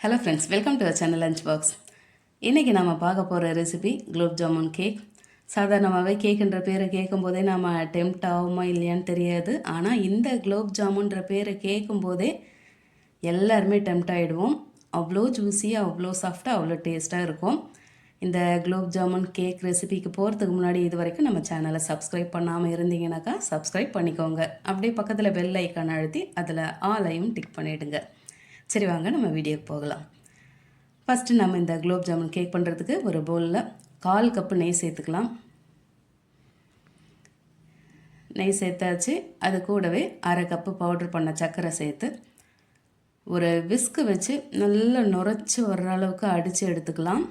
Hello friends, welcome to our channel lunch box. இன்றைக்கி நாம் பார்க்க போகிற ரெசிபி குலோப் ஜாமுன் கேக். சாதாரணமாகவே கேக்குன்ற பேரை கேட்கும்போதே நாம் டெம்ப்ட் ஆகுமா இல்லையான்னு தெரியாது. ஆனால் இந்த குலோப் ஜாமுன்ற பேரை கேட்கும்போதே எல்லாருமே டெம்ப்ட் ஆகிடுவோம். அவ்வளோ ஜூஸியாக, அவ்வளோ சாஃப்டாக, அவ்வளோ டேஸ்ட்டாக இருக்கும். இந்த குலோப் ஜாமுன் கேக் ரெசிபிக்கு போகிறதுக்கு முன்னாடி இது வரைக்கும் நம்ம சேனலை சப்ஸ்கிரைப் பண்ணாமல் இருந்தீங்கன்னாக்கா சப்ஸ்கிரைப் பண்ணிக்கோங்க. அப்படியே பக்கத்தில் பெல் ஐக்கான் அழுத்தி அதில் ஆலையும் டிக் பண்ணிவிடுங்க. சரி, வாங்க நம்ம வீடியோக்கு போகலாம். ஃபஸ்ட்டு நம்ம இந்த குலோப் ஜாமுன் கேக் பண்ணுறதுக்கு ஒரு பவுலில் 1/4 கப்பு நெய் சேர்த்துக்கலாம். நெய் சேர்த்தாச்சு. அது கூடவே 1/2 கப்பு பவுட்ரு பண்ண சர்க்கரை சேர்த்து ஒரு விஸ்கு வச்சு நல்லா நுரைச்சி வர்ற அளவுக்கு அடித்து எடுத்துக்கலாம்.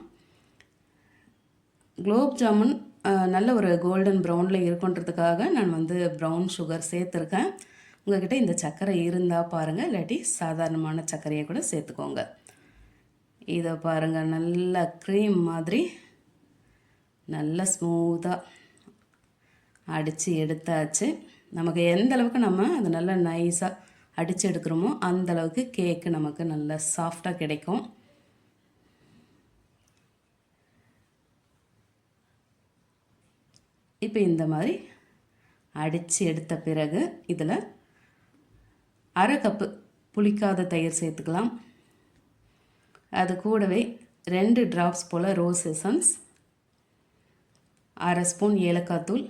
குலோப் ஜாமுன் நல்ல ஒரு கோல்டன் ப்ரௌனில் இருக்குன்றதுக்காக நான் ப்ரௌன் சுகர் சேர்த்துருக்கேன். உங்கள்கிட்ட இந்த சர்க்கரை இருந்தால் பாருங்கள், இல்லாட்டி சாதாரணமான சர்க்கரையை கூட சேர்த்துக்கோங்க. இதை பாருங்கள், நல்ல க்ரீம் மாதிரி நல்லா ஸ்மூத்தாக அடித்து எடுத்தாச்சு. நமக்கு எந்த அளவுக்கு நம்ம அது நல்லா நைஸாக அடித்து எடுக்கிறோமோ அந்தளவுக்கு கேக்கு நமக்கு நல்லா சாஃப்டாக கிடைக்கும். இப்போ இந்த மாதிரி அடித்து எடுத்த பிறகு இதில் 1/2 கப்பு புளிக்காத தயிர் சேர்த்துக்கலாம். அது கூடவே 2 ட்ராப்ஸ் போல் ரோஸ் எசன்ஸ், 1/2 ஸ்பூன் ஏலக்காய் தூள்,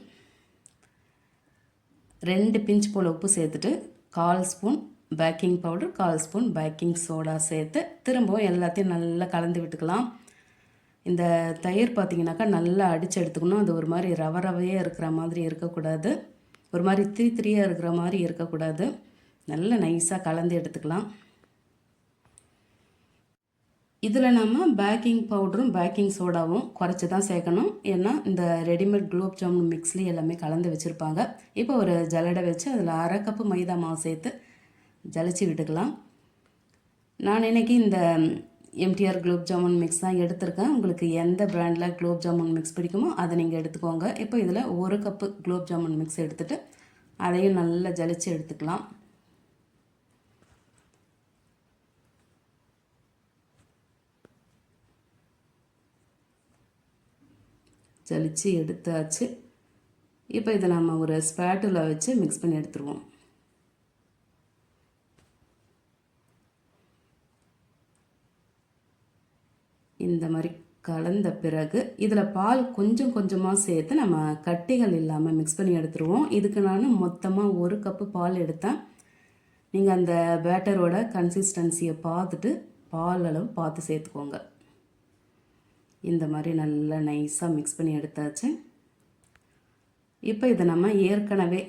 2 பிஞ்ச் போல் உப்பு சேர்த்துட்டு 1/4 spoon baking powder, 1/4 spoon baking soda சேர்த்து திரும்பவும் எல்லாத்தையும் நல்லா கலந்து விட்டுக்கலாம். இந்த தயிர் பார்த்திங்கனாக்கா நல்லா அடித்து எடுத்துக்கணும். அது ஒரு மாதிரி ரவையாக இருக்கிற மாதிரி இருக்கக்கூடாது, ஒரு மாதிரி திரியாக இருக்கிற மாதிரி இருக்கக்கூடாது. நல்லா நைஸாக கலந்து எடுத்துக்கலாம். இதில் நம்ம பேக்கிங் பவுடரும் பேக்கிங் சோடாவும் குறைச்சி தான் சேர்க்கணும். ஏன்னா இந்த ரெடிமேட் குலோப் ஜாமுன் மிக்ஸ்லேயே எல்லாமே கலந்து வச்சுருப்பாங்க. இப்போ ஒரு ஜல்லடை வச்சு அதில் 1/2 கப்பு மைதா மாவு சேர்த்து ஜலிச்சு விட்டுக்கலாம். நான் இன்றைக்கி இந்த எம்டிஆர் குலோப் ஜாமுன் மிக்ஸ் தான் எடுத்திருக்கேன். உங்களுக்கு எந்த பிராண்டில் குலோப் ஜாமுன் மிக்ஸ் பிடிக்குமோ அதை நீங்கள் எடுத்துக்கோங்க. இப்போ இதில் 1 கப்பு குலோப் ஜாமுன் மிக்ஸ் எடுத்துகிட்டு அதையும் நல்லா ஜலிச்சு எடுத்துக்கலாம். ஜலிச்சு எடுத்தாச்சு. இப்போ இதை நம்ம ஒரு ஸ்பேட்டுலா வச்சு மிக்ஸ் பண்ணி எடுத்துருவோம். இந்த மாதிரி கலந்த பிறகு இதில் பால் கொஞ்சம் கொஞ்சமாக சேர்த்து நம்ம கட்டிகள் இல்லாமல் மிக்ஸ் பண்ணி எடுத்துருவோம். இதுக்கு நான் மொத்தமாக 1 கப்பு பால் எடுத்தேன். நீங்கள் அந்த பேட்டரோட கன்சிஸ்டன்சியை பார்த்துட்டு பால் அளவு பார்த்து சேர்த்துக்கோங்க. இந்த மாதிரி நல்லா நைஸாக மிக்ஸ் பண்ணி எடுத்தாச்சு. இப்போ இதை நம்ம ஏற்கனவே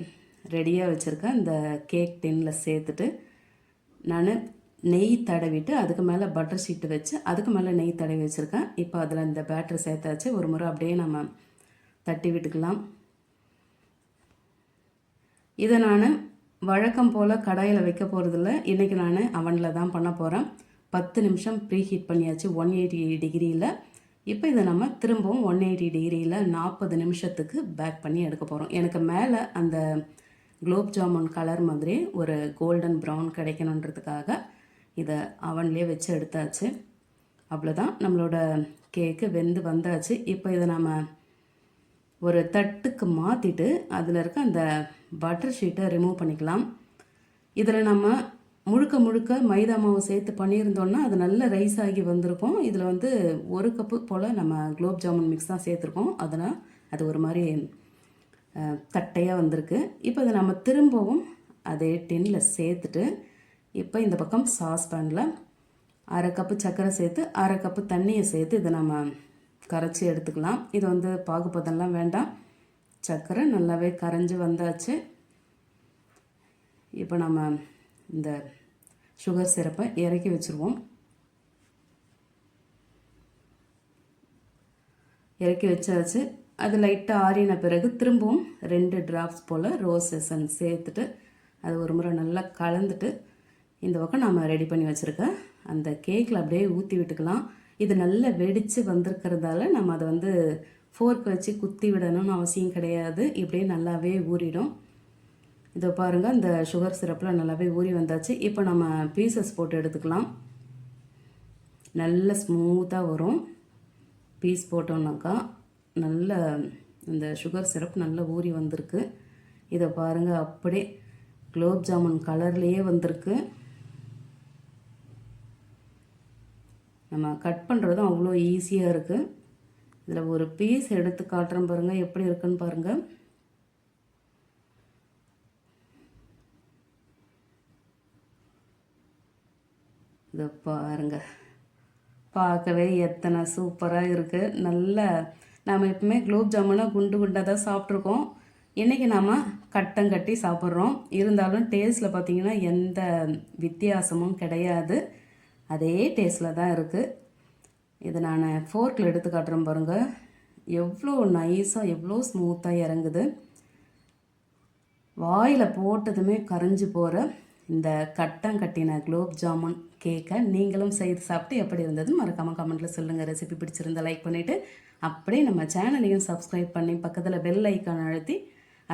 ரெடியாக வச்சுருக்க இந்த கேக் டின்னில் சேர்த்துட்டு நான் நெய் தடவிட்டு அதுக்கு மேலே பட்டர் ஷீட்டு வச்சு அதுக்கு மேலே நெய் தடவி வச்சுருக்கேன். இப்போ அதில் இந்த பேட்டர் சேர்த்தாச்சு. ஒரு முறை அப்படியே நம்ம தட்டி விட்டுக்கலாம். இதை நான் வழக்கம் போல் கடாயில் வைக்க போகிறதில்ல. இன்றைக்கி நான் அவனில் தான் பண்ண போகிறேன். 10 நிமிஷம் ப்ரீ ஹீட் பண்ணியாச்சு 180 டிகிரியில். இப்போ இதை நம்ம திரும்பவும் 180 டிகிரியில் 40 நிமிஷத்துக்கு பேக் பண்ணி எடுக்க போகிறோம். எனக்கு மேலே அந்த குலோப் ஜாமுன் கலர் மாதிரி ஒரு கோல்டன் ப்ரௌன் கிடைக்கணுன்றதுக்காக இதை அவன்லேயே வச்சு எடுத்தாச்சு. அவ்வளோதான், நம்மளோட கேக்கு வெந்து வந்தாச்சு. இப்போ இதை நம்ம ஒரு தட்டுக்கு மாற்றிட்டு அதில் இருக்க அந்த பட்டர் ஷீட்டை ரிமூவ் பண்ணிக்கலாம். இதில் நம்ம முழுக்க மைதா மாவு சேர்த்து பண்ணியிருந்தோன்னா அது நல்ல ரைஸ் ஆகி வந்திருக்கும். இதில் 1 கப்பு போல் நம்ம குலோப் ஜாமுன் மிக்ஸ் தான் சேர்த்துருக்கோம். அதனால் அது ஒரு மாதிரி தட்டையாக வந்திருக்கு. இப்போ இதை நம்ம திரும்பவும் அதே டின்னில் சேர்த்துட்டு இப்போ இந்த பக்கம் சாஸ் பேனில் 1/2 கப்பு சர்க்கரை சேர்த்து 1/2 கப்பு தண்ணியை சேர்த்து இதை நம்ம கரைச்சி எடுத்துக்கலாம். இது பாகுபதம்லாம் வேண்டாம், சர்க்கரை நல்லாவே கரைஞ்சி வந்தாச்சு. இப்போ நம்ம இந்த சுகர் சிரப்பை இறக்கி வச்சுருவோம். இறக்கி வச்சாச்சு. அது லைட்டாக ஆறின பிறகு திரும்பவும் 2 ட்ராப்ஸ் போல் ரோஸ் எசன்ஸ் சேர்த்துட்டு அது ஒரு முறை நல்லா கலந்துட்டு இந்த பக்கம் நம்ம ரெடி பண்ணி வச்சுருக்க அந்த கேக்கில் அப்படியே ஊற்றி விட்டுக்கலாம். இது நல்லா வெடித்து வந்திருக்கிறதால நம்ம அதை ஃபோர்க் வச்சு குத்தி விடணும்னு அவசியம் கிடையாது. இப்படியே நல்லாவே ஊறிடும். இதை பாருங்கள், இந்த சுகர் சிரப்பில் நல்லாவே ஊறி வந்தாச்சு. இப்போ நம்ம பீசஸ் போட்டு எடுத்துக்கலாம். நல்ல ஸ்மூத்தாக வரும். பீஸ் போட்டோம்னாக்கா நல்ல இந்த சுகர் சிரப் நல்லா ஊறி வந்திருக்கு. இதை பாருங்கள், அப்படியே குலோப் ஜாமுன் கலர்லேயே வந்திருக்கு. நம்ம கட் பண்ணுறதும் அவ்வளோ ஈஸியாக இருக்குது. இதில் ஒரு பீஸ் எடுத்து காட்டுறேன் பாருங்கள், எப்படி இருக்குன்னு பாருங்கள். இதை பாருங்கள், பார்க்கவே எத்தனை சூப்பராக இருக்குது. நல்ல நாம் எப்பவுமே குலோப் ஜாமுனாக குண்டு குண்டாக தான் சாப்பிட்ருக்கோம். இன்றைக்கி நாம் கட்டம் கட்டி சாப்பிட்றோம். இருந்தாலும் டேஸ்ட்டில் பார்த்திங்கன்னா எந்த வித்தியாசமும் கிடையாது. அதே டேஸ்ட்டில் தான் இருக்குது. இதை நான் ஃபோர்க்கில் எடுத்து காட்டுறேன் பாருங்கள், எவ்வளோ நைஸாக எவ்வளோ ஸ்மூத்தாக இறங்குது. வாயில் போட்டதுமே கரைஞ்சி போகிற இந்த கட்டம் கட்டின குலோப் ஜாமுன் கேக்கை நீங்களும் செய்து சாப்பிட்டு எப்படி இருந்ததுன்னு மறக்காமல் கமெண்ட்டில் சொல்லுங்கள். ரெசிபி பிடிச்சிருந்தா லைக் பண்ணிவிட்டு அப்படியே நம்ம சேனலையும் சப்ஸ்கிரைப் பண்ணி பக்கத்தில் பெல் ஐக்கான் அழுத்தி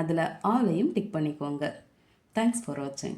அதில் ஆலையும் டிக் பண்ணிக்கோங்க. தேங்க்ஸ் ஃபார் வாட்சிங்.